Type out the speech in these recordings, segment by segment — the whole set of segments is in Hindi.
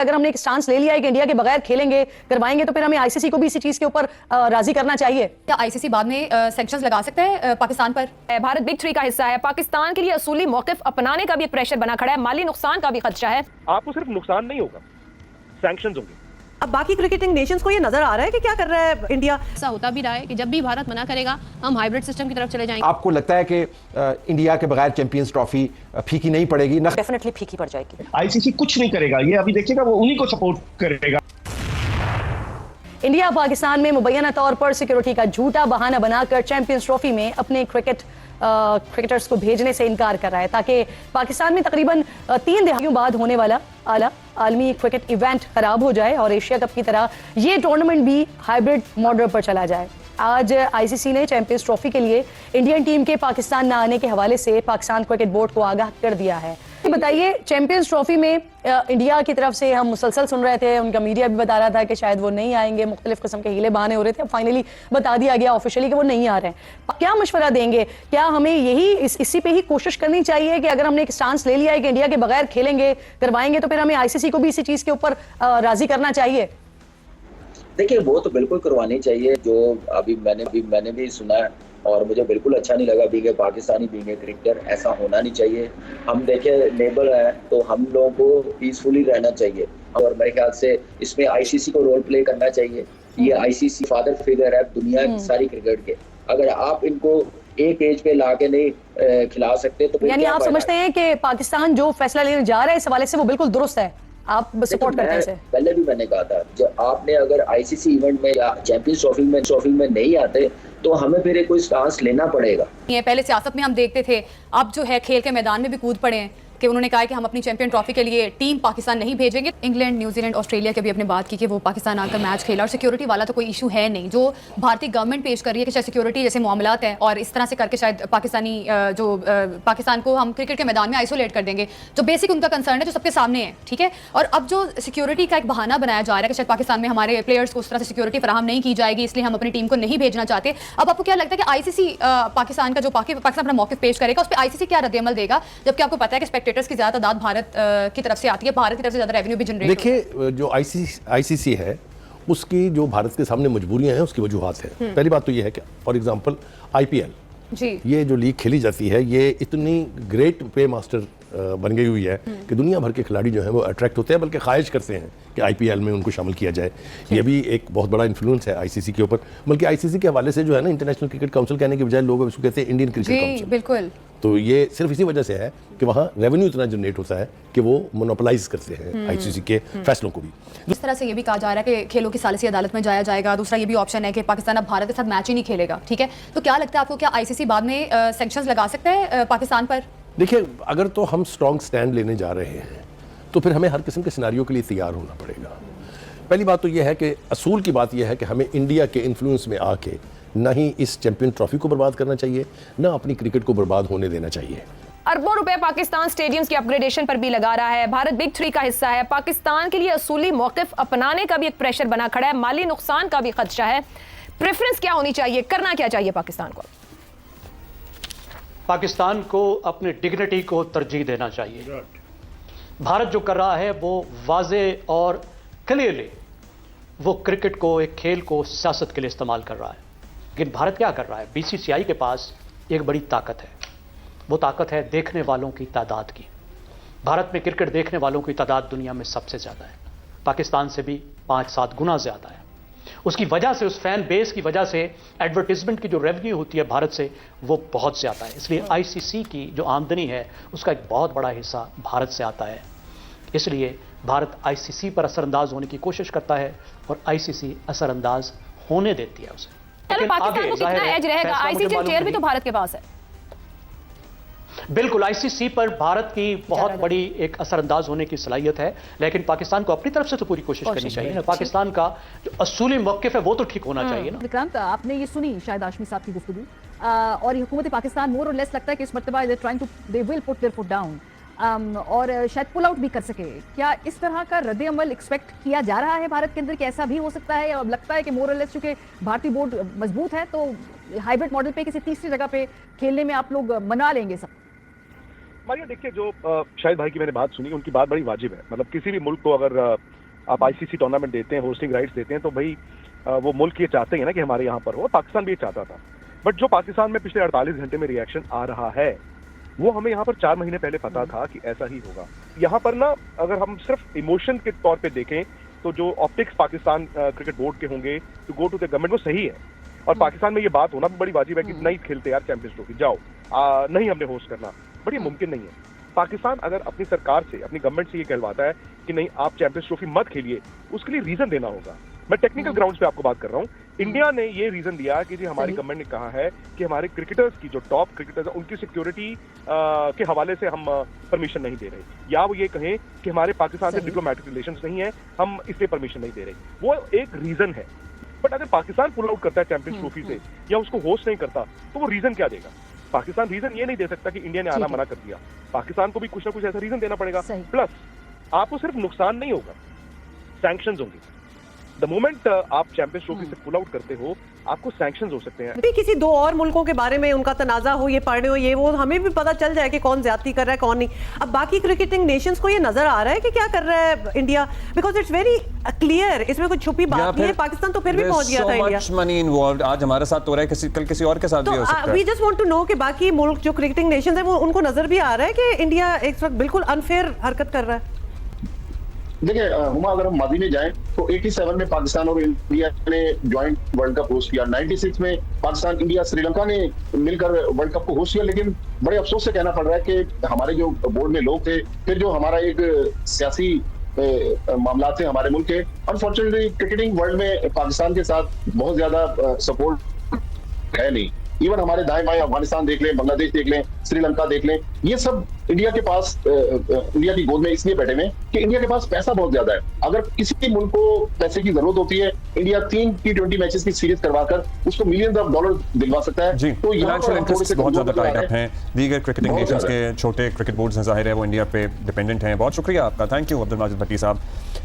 अगर हमने एक स्टांस ले लिया है कि इंडिया के बगैर खेलेंगे करवाएंगे तो फिर हमें आईसीसी को भी इसी चीज के ऊपर राजी करना चाहिए। क्या आईसीसी बाद में सैंक्शंस लगा सकता है पाकिस्तान पर? भारत बिग थ्री का हिस्सा है, पाकिस्तान के लिए असूली मौकिफ अपनाने का भी एक प्रेशर बना खड़ा है, माली नुकसान का भी खदशा है। आपको सिर्फ नुकसान नहीं होगा, सैंक्शंस होंगे। अब बाकी क्रिकेटिंग नेशंस को ये नजर आ रहा है कि क्या कर रहा है इंडिया। ऐसा होता भी रहा है कि जब भी भारत मना करेगा हम हाइब्रिड सिस्टम की तरफ चले जाएंगे। आपको लगता है कि इंडिया के बगैर चैंपियंस ट्रॉफी फीकी नहीं पड़ेगी? डेफिनेटली फीकी पड़ जाएगी। आईसीसी कुछ नहीं करेगा, ये अभी देखिएगा, वो उन्हीं को सपोर्ट करेगा। इंडिया पाकिस्तान में मुबैना तौर पर सिक्योरिटी का झूठा बहाना बनाकर चैंपियंस ट्रॉफी में अपने क्रिकेटर्स को भेजने से इनकार कर रहा है ताकि पाकिस्तान में तकरीबन 3 दहाइयों बाद होने वाला आलमी क्रिकेट इवेंट खराब हो जाए और एशिया कप की तरह ये टूर्नामेंट भी हाइब्रिड मॉडल पर चला जाए। आज आईसीसी ने चैंपियंस ट्रॉफी के लिए इंडियन टीम के पाकिस्तान न आने के हवाले से पाकिस्तान क्रिकेट बोर्ड को आगाह कर दिया है। बताइए, चैंपियंस ट्रॉफी में इंडिया की तरफ से हम मुसलसल सुन रहे थे, उनका मीडिया भी बता रहा था कि शायद वो नहीं आएंगे, मुख्तलिफ किस्म के हीले बहाने हो रहे थे, फाइनली बता दिया गया ऑफिशियली कि वो नहीं आ रहे हैं। क्या मशवरा देंगे? क्या हमें यही इसी पे ही कोशिश करनी चाहिए कि अगर हमने एक स्टांस ले लिया है कि इंडिया के बगैर खेलेंगे करवाएंगे तो फिर हमें आईसीसी को भी इसी चीज के ऊपर राजी करना चाहिए? देखिए, वो तो बिल्कुल करवानी चाहिए। जो अभी मैंने भी सुना है और मुझे बिल्कुल अच्छा नहीं लगा बींगे पाकिस्तानी बींगे क्रिकेटर, ऐसा होना नहीं चाहिए। हम देखे नेबर है तो हम लोगों को पीसफुली रहना चाहिए और मेरे ख्याल से इसमें आईसीसी को रोल प्ले करना चाहिए। ये आईसीसी फादर फिगर है दुनिया की सारी क्रिकेट के। अगर आप इनको एक एज पे ला के नहीं खिला सकते तो यानी आप समझते हैं कि पाकिस्तान जो फैसला लेने जा रहा है इस हवाले से वो बिल्कुल दुरुस्त है, आप सपोर्ट करते हैं इसे? पहले भी मैंने कहा था, जब आपने अगर आईसीसी इवेंट में या चैंपियंस ट्रॉफी में नहीं आते तो हमें फिर कोई स्टांस लेना पड़ेगा। ये पहले सियासत में हम देखते थे, अब जो है खेल के मैदान में भी कूद पड़े हैं कि उन्होंने कहा कि हम अपनी चैंपियन ट्रॉफी के लिए टीम पाकिस्तान नहीं भेजेंगे। इंग्लैंड, न्यूजीलैंड, ऑस्ट्रेलिया की भी अपने बात की कि वो पाकिस्तान आकर मैच खेला और सिक्योरिटी वाला तो कोई इशू है नहीं। जो भारतीय गवर्नमेंट पेश कर रही है कि शायद सिक्योरिटी जैसे मामलात हैं और इस तरह से करके शायद पाकिस्तान को हम क्रिकेट के मैदान में आइसोलेट कर देंगे, जो बेसिक उनका कंसर्न है जो सबके सामने है, ठीक है। और अब जो सिक्योरिटी का एक बहाना बनाया जा रहा है कि शायद पाकिस्तान में हमारे प्लेयर्स को उस तरह से सिक्योरिटी फराहम नहीं की जाएगी, इसलिए हम अपनी टीम को नहीं भेजना चाहते। अब आपको क्या लगता है कि आईसीसी पाकिस्तान का जो पाकिस्तान अपना मौक़िफ़ पेश करेगा उस पर आईसीसी क्या रद्द-ए-अमल देगा, जबकि आपको पता है कि स्पेक्टेटर्स की ज़्यादा तादाद भारत की तरफ से आती है, भारत की तरफ से ज़्यादा रेवेन्यू भी जनरेट होता है। देखिए, जो आईसीसी है उसकी जो भारत के सामने मजबूरियां हैं उसकी वजूहात है। पहली बात तो ये है कि फॉर एग्जांपल आईपीएल जी, ये जो लीग खेली जाती है ये इतनी ग्रेट पे मास्टर बन गई हुई है कि दुनिया भर के खिलाड़ी जो हैं वो अट्रैक्ट होते हैं, बल्कि ख्वाहिश करते हैं कि आईपीएल में उनको शामिल किया जाए। ये भी एक बहुत बड़ा इन्फ्लुएंस है आईसीसी के ऊपर। बल्कि आईसीसी के हवाले से जो है ना, इंटरनेशनल क्रिकेट काउंसिल कहने के बजाय लोग उसको कहते हैं इंडियन क्रिकेट काउंसिल। बिल्कुल। तो ये सिर्फ इसी वजह से है कि वहाँ रेवेन्यू इतना जनरेट होता है कि वो मोनोपोलाइज करते हैं आईसीसी के फैसलों को भी। इस तरह से ये भी कहा जा रहा है कि खेलों की सालिसी अदालत में जाया जाएगा। दूसरा ये भी ऑप्शन है कि पाकिस्तान अब भारत के साथ मैच ही नहीं खेलेगा, ठीक है। तो क्या लगता है आपको, क्या आईसीसी बाद में सैंक्शंस लगा सकता है पाकिस्तान पर? देखिए, अगर तो हम स्ट्रॉन्ग स्टैंड लेने जा रहे हैं तो फिर हमें हर किस्म के सिनारियों के लिए तैयार होना पड़ेगा। पहली बात तो यह है कि असूल की बात यह है कि हमें इंडिया के इन्फ्लुएंस में आके ना ही इस चैंपियन ट्रॉफी को बर्बाद करना चाहिए, ना अपनी क्रिकेट को बर्बाद होने देना चाहिए। अरबों रुपए पाकिस्तान स्टेडियम्स की अपग्रेडेशन पर भी लगा रहा है। भारत बिग थ्री का हिस्सा है, पाकिस्तान के लिए असूली मौकिफ अपनाने का भी एक प्रेशर बना खड़ा है, माली नुकसान का भी खदशा है। प्रेफरेंस क्या होनी चाहिए, करना क्या चाहिए पाकिस्तान को? पाकिस्तान को अपनी डिग्निटी को तरजीह देना चाहिए। भारत जो कर रहा है वो वाजे और क्लियरली वो क्रिकेट को, एक खेल को सियासत के लिए इस्तेमाल कर रहा है। लेकिन भारत क्या कर रहा है? बीसीसीआई के पास एक बड़ी ताकत है, वो ताकत है देखने वालों की तादाद की। भारत में क्रिकेट देखने वालों की तादाद दुनिया में सबसे ज़्यादा है, पाकिस्तान से भी 5-7 गुना ज़्यादा है। उसकी वजह से, उस फैन बेस की वजह से एडवर्टीजमेंट की जो रेवेन्यू होती है भारत से वो बहुत ज़्यादा है। इसलिए आईसीसी की जो आमदनी है उसका एक बहुत बड़ा हिस्सा भारत से आता है। इसलिए भारत आईसीसी पर असरअंदाज होने की कोशिश करता है और आईसीसी असरअंदाज होने देती है उसे। पाकिस्तान को कितना एज रहेगा? आईसीसी चेयर भी तो भारत के पास है। बिल्कुल, आईसीसी पर भारत की बहुत बड़ी एक असरअंदाज होने की सलाहियत है, लेकिन पाकिस्तान को अपनी तरफ से तो पूरी कोशिश करनी चाहिए ना। पाकिस्तान का जो असूली मौक़िफ़ है वो तो ठीक होना चाहिए ना। विक्रांत, आपने ये सुनी शायद हाशमी साहब की गुफ्तगू, और हुकूमत पाकिस्तान मोर और लेस लगता है कि इस मर्तबा they will put there foot down और शायद पुल आउट भी कर सके। क्या इस तरह का रद्द अमल एक्सपेक्ट किया जा रहा है भारत के अंदर कि ऐसा भी हो सकता है? अब लगता है कि मोर और लेस चूंकि भारतीय बोर्ड मजबूत है तो हाइब्रिड मॉडल पे किसी तीसरी जगह पे खेलने में आप लोग मना लेंगे सब? मारिया देखिए, जो शाहिद भाई की मैंने बात सुनी, उनकी बात बड़ी वाजिब है। मतलब किसी भी मुल्क को अगर आप आईसीसी टूर्नामेंट देते हैं, होस्टिंग राइट्स देते हैं, तो भाई वो मुल्क ये चाहते हैं ना कि हमारे यहाँ पर हो। पाकिस्तान भी ये चाहता था, बट जो पाकिस्तान में पिछले 48 घंटे में रिएक्शन आ रहा है, वो हमें यहाँ पर 4 महीने पहले पता था कि ऐसा ही होगा। यहाँ पर ना अगर हम सिर्फ इमोशन के तौर पे देखें तो जो ऑप्टिक्स पाकिस्तान क्रिकेट बोर्ड के होंगे to go to the government, वो सही है। और पाकिस्तान में ये बात होना भी बड़ी वाजिब है कि नहीं खेलते यार चैंपियंस ट्रॉफी, जाओ नहीं हमने होस्ट करना, बट ये मुमकिन नहीं है। पाकिस्तान अगर अपनी सरकार से, अपनी गवर्नमेंट से ये कहलवाता है कि नहीं आप चैंपियंस ट्रॉफी मत खेलिए, उसके लिए रीजन देना होगा। मैं टेक्निकल ग्राउंड्स पे आपको बात कर रहा हूँ। इंडिया ने ये रीजन दिया कि जी हमारी गवर्नमेंट ने कहा है कि हमारे क्रिकेटर्स की, जो टॉप क्रिकेटर्स है, उनकी सिक्योरिटी के हवाले से हम परमिशन नहीं दे रहे, या वो ये कहें कि हमारे पाकिस्तान से डिप्लोमेटिक रिलेशंस नहीं है, हम इसलिए परमिशन नहीं दे रहे। वो एक रीजन है। बट अगर पाकिस्तान पुल आउट करता है चैंपियंस ट्रॉफी से या उसको होस्ट नहीं करता, तो वो रीजन क्या देगा? पाकिस्तान रीजन ये नहीं दे सकता कि इंडिया ने आना मना कर दिया। पाकिस्तान को भी कुछ ना कुछ ऐसा रीजन देना पड़ेगा। प्लस आपको सिर्फ नुकसान नहीं होगा, सैंक्शंस होंगे। द मोमेंट आप चैंपियंस ट्रॉफी से पुल आउट करते हो, आपको सैंक्शंस हो सकते हैं। भी किसी 2 और मुल्कों के बारे में उनका तनाजा हो, ये पढ़ने हो, ये वो, हमें भी पता चल जाए कि कौन ज्यादती कर रहा है कौन नहीं। अब बाकी क्रिकेटिंग नेशंस को ये नजर आ रहा है कि क्या कर रहा है India, because it's very clear, इसमें कुछ छुपी बात नहीं है। पाकिस्तान तो फिर भी पहुंच गया था इंडिया। मनी इन्वॉल्वड, आज हमारे साथ हो रहा है, कल किसी और के साथ भी हो सकता है। We just want to know कि बाकी मुल्क जो क्रिकेटिंग नेशंस है, वो उनको नजर भी आ रहा है कि इंडिया एक वक्त बिल्कुल अनफेयर हरकत कर रहा है। देखिए हुमा, अगर हम माजी में जाएं तो 87 में पाकिस्तान और इंडिया ने ज्वाइंट वर्ल्ड कप होस्ट किया, 96 में पाकिस्तान, इंडिया, श्रीलंका ने मिलकर वर्ल्ड कप को होस्ट किया। लेकिन बड़े अफसोस से कहना पड़ रहा है कि हमारे जो बोर्ड में लोग थे, फिर जो हमारा एक सियासी मामला थे हमारे मुल्क के, अनफॉर्चुनेटली क्रिकेटिंग वर्ल्ड में पाकिस्तान के साथ बहुत ज्यादा सपोर्ट है नहीं। इवन हमारे दाएं बाएं अफगानिस्तान देख लें, बांग्लादेश देख लें, श्रीलंका देख लें, ये सब इंडिया के पास, इंडिया की गोद में इसलिए बैठे हुए कि इंडिया के पास पैसा बहुत ज्यादा है। अगर किसी भी मुल्क को पैसे की जरूरत होती है, इंडिया 3 T20 मैचेस की सीरीज करवाकर उसको मिलियंस ऑफ डॉलर दिलवा सकता है। जी, तो फाइनेंशियल इंटरेस्ट बहुत ज्यादा टाइड अप हैं। दीगर क्रिकेटिंग नेशंस के छोटे क्रिकेट बोर्ड्स हैं, जाहिर है वो इंडिया पे डिपेंडेंट हैं। बहुत शुक्रिया आपका, थैंक यू अब्दुल माजिद भट्टी साहब।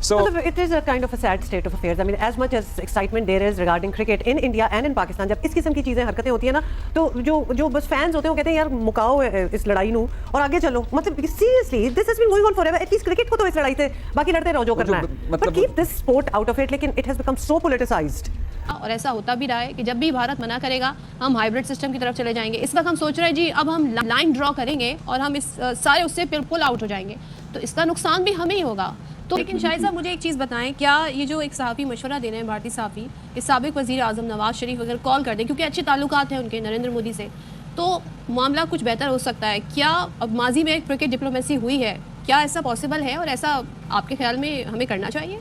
So it is a kind of a sad state of affairs. I mean, as much as excitement there is regarding cricket in India and in Pakistan, जब इस किस्म की चीजें हरकतें होती है ना, तो जो बस फैंस होते हैं वो कहते हैं यार मुकाओ इस लड़ाई नू और आगे चलो। मतलब seriously this has been going on forever. At least cricket को तो इस लड़ाई से बाकी लड़ते रहो जो करना है, but keep this sport out of it. लेकिन it has become so politicised. और ऐसा होता भी रहा है कि जब भी भारत मना करेगा, हम हाइब्रिड सिस्टम की तरफ चले जाएंगे। इस वक्त हम सोच रहे हैं जी अब हम लाइन ड्रॉ करेंगे और हम इस सारे उससे पुल आउट हो जाएंगे, तो इसका नुकसान भी हमें ही होगा। तो लेकिन शाहिद साहब मुझे एक चीज़ बताएं, क्या ये जो एक सहाफ़ी मशवरा दे रहे हैं, भारतीय सहाफ़ी, इस साबिक वज़ीर आज़म नवाज शरीफ अगर कॉल कर दें, क्योंकि अच्छे ताल्लुकात हैं उनके नरेंद्र मोदी से, तो मामला कुछ बेहतर हो सकता है क्या? अब माजी में एक क्रिकेट डिप्लोमेसी हुई है, क्या ऐसा पॉसिबल है और ऐसा आपके ख्याल में हमें करना चाहिए?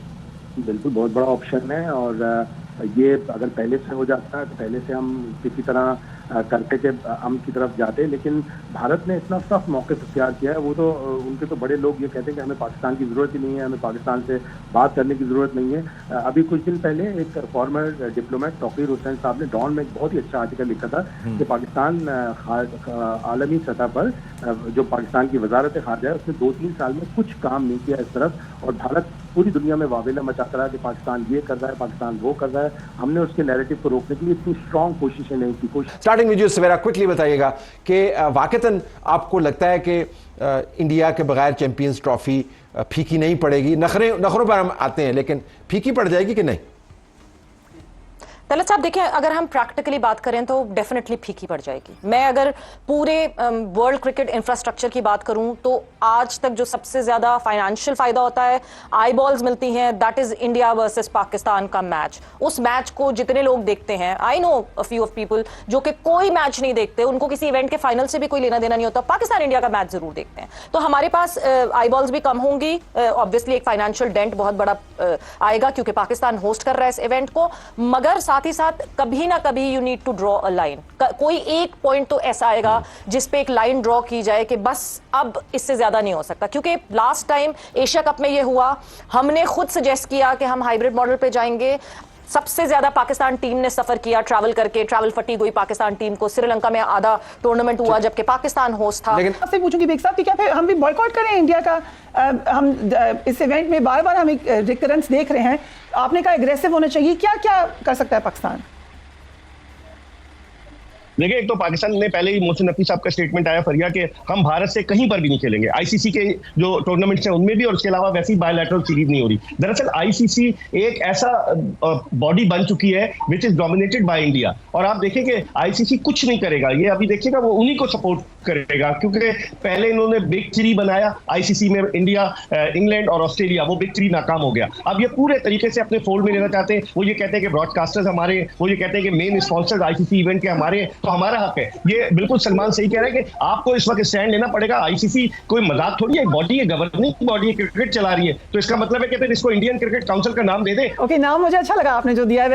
बिल्कुल, बहुत बड़ा ऑप्शन है। और ये अगर पहले से हो जाता है तो पहले से हम किसी तरह करके के हम की तरफ जाते, लेकिन भारत ने इतना सख्त मौके इख्तियार किया है। वो तो उनके तो बड़े लोग ये कहते हैं कि हमें पाकिस्तान की ज़रूरत ही नहीं है, हमें पाकिस्तान से बात करने की ज़रूरत नहीं है। अभी कुछ दिन पहले एक फॉर्मर डिप्लोमेट तौकीर हुसैन साहब ने डॉन में एक बहुत ही अच्छा आर्टिकल लिखा था कि पाकिस्तान आलमी सतह पर जो पाकिस्तान की वजारत खारजा है उसने 2-3 साल में कुछ काम नहीं किया इस तरफ, और भारत पूरी दुनिया में वावेला मचाता रहा कि पाकिस्तान ये कर रहा है, पाकिस्तान वो कर रहा है। हमने उसके नैरेटिव को रोकने के लिए इतनी स्ट्रॉन्ग कोशिशें नहीं की। स्टार्टिंग वीडियो सवेरा क्विकली बताइएगा कि वाकईतन आपको लगता है कि इंडिया के बगैर चैंपियंस ट्रॉफी फीकी नहीं पड़ेगी? नखरों पर हम आते हैं, लेकिन फीकी पड़ जाएगी कि नहीं? तलत साहब देखिए, अगर हम प्रैक्टिकली बात करें तो डेफिनेटली फीकी पड़ जाएगी। मैं अगर पूरे वर्ल्ड क्रिकेट इंफ्रास्ट्रक्चर की बात करूं तो आज तक जो सबसे ज्यादा फाइनेंशियल फायदा होता है, आई बॉल्स मिलती हैं, that is India versus Pakistan का मैच। उस मैच को जितने लोग देखते हैं, I know a few of people जो कि कोई मैच नहीं देखते, उनको किसी इवेंट के फाइनल से भी कोई लेना देना नहीं होता, पाकिस्तान इंडिया का मैच जरूर देखते हैं। तो हमारे पास आई बॉल्स भी कम होंगी, ऑब्वियसली एक फाइनेंशियल डेंट बहुत बड़ा आएगा क्योंकि पाकिस्तान होस्ट कर रहा है इस इवेंट को, मगर साथ ही साथ कभी ना कभी you need to draw a line. कोई एक पॉइंट तो ऐसा आएगा जिस पे एक लाइन ड्रॉ की जाए कि बस अब इससे ज्यादा नहीं हो सकता, क्योंकि लास्ट टाइम एशिया कप में ये हुआ, हमने खुद सजेस्ट किया कि हम हाइब्रिड मॉडल पे जाएंगे। सबसे ज्यादा पाकिस्तान टीम ने सफर किया ट्रैवल करके, ट्रैवल फटीग हुई पाकिस्तान टीम को। श्रीलंका में आधा टूर्नामेंट हुआ जबकि पाकिस्तान होस्ट था। लेकिन आपसे पूछूंगी बेग साहब कि क्या फिर हम भी बॉयकॉट करें इंडिया का? हम इस इवेंट में बार बार हम एक रिकरेंस देख रहे हैं, आपने कहा एग्रेसिव होना चाहिए, क्या क्या कर सकता है पाकिस्तान? देखिए, एक तो पाकिस्तान ने पहले ही मोहसिन नकवी साहब का स्टेटमेंट आया फरिया के हम भारत से कहीं पर भी नहीं खेलेंगे, आईसीसी के जो टूर्नामेंट्स हैं उनमें भी, और उसके अलावा वैसी बायलैटरल सीरीज नहीं हो रही। दरअसल आईसीसी एक ऐसा बॉडी बन चुकी है which is dominated by India, और आप देखेंगे आईसीसी कुछ नहीं करेगा, ये अभी देखिएगा वो उन्हीं को सपोर्ट करेगा, क्योंकि पहले इन्होंने बिग थ्री बनाया आईसीसी में, इंडिया, इंग्लैंड और ऑस्ट्रेलिया, वो बिग थ्री नाकाम हो गया। अब ये पूरे तरीके से अपने फोल्ड में लेना चाहते हैं। वो ये कहते हैं कि ब्रॉडकास्टर्स हमारे, वो ये कहते हैं कि मेन स्पॉन्सर्स आईसीसी इवेंट के हमारे, तो हमारा हक है। ये बिल्कुल सलमान सही कह रहे हैं कि आपको इस वक्त स्टैंड लेना पड़ेगा। आईसीसी कोई मजाक थोड़ी है, बॉडी है, गवर्निंग बॉडी है, क्रिकेट चला रही है, तो इसका मतलब है कि फिर इसको इंडियन क्रिकेट काउंसिल का नाम दे दे। ओके, नाम मुझे अच्छा लगा आपने जो दिया है।